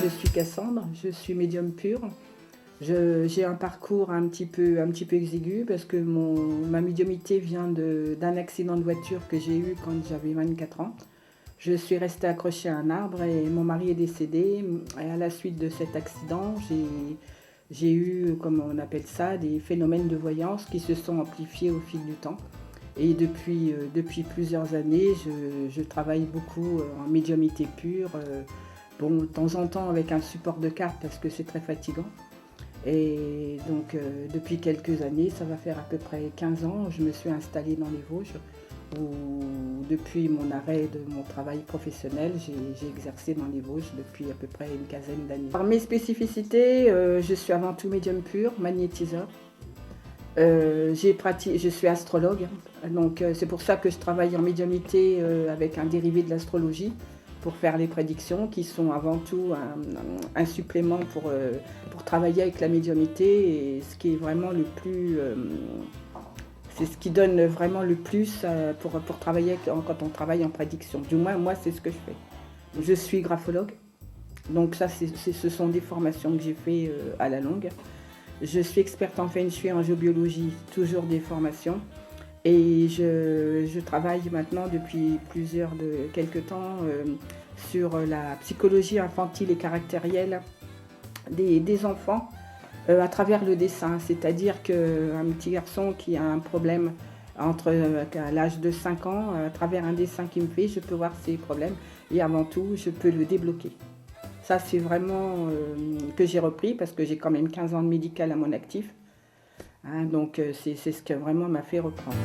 je suis Cassandre, je suis médium pur. J'ai un parcours un petit peu exigu parce que ma médiumnité vient d'un accident de voiture que j'ai eu quand j'avais 24 ans. Je suis restée accrochée à un arbre et mon mari est décédé. Et à la suite de cet accident, j'ai eu, comme on appelle ça, des phénomènes de voyance qui se sont amplifiés au fil du temps. Et depuis plusieurs années, je travaille beaucoup en médiumnité pure. Bon, de temps en temps avec un support de carte parce que c'est très fatigant. Et donc depuis quelques années, ça va faire à peu près 15 ans, je me suis installée dans les Vosges où depuis mon arrêt de mon travail professionnel, j'ai exercé dans les Vosges depuis à peu près une quinzaine d'années. Par mes spécificités, je suis avant tout médium pur, magnétiseur. Je suis astrologue, donc c'est pour ça que je travaille en médiumnité avec un dérivé de l'astrologie pour faire les prédictions qui sont avant tout un supplément pour travailler avec la médiumnité et ce qui est vraiment le plus... c'est ce qui donne vraiment le plus pour travailler quand on travaille en prédiction. Du moins, moi, c'est ce que je fais. Je suis graphologue, donc ça, ce sont des formations que j'ai fait à la longue. Je suis experte en Feng Shui, en géobiologie, toujours des formations. Et je travaille maintenant depuis quelques temps sur la psychologie infantile et caractérielle des enfants à travers le dessin. C'est-à-dire qu'un petit garçon qui a un problème à l'âge de 5 ans, à travers un dessin qu'il me fait, je peux voir ses problèmes et avant tout, je peux le débloquer. Ça, c'est vraiment que j'ai repris parce que j'ai quand même 15 ans de médical à mon actif. Hein, donc, c'est ce qui vraiment m'a fait reprendre.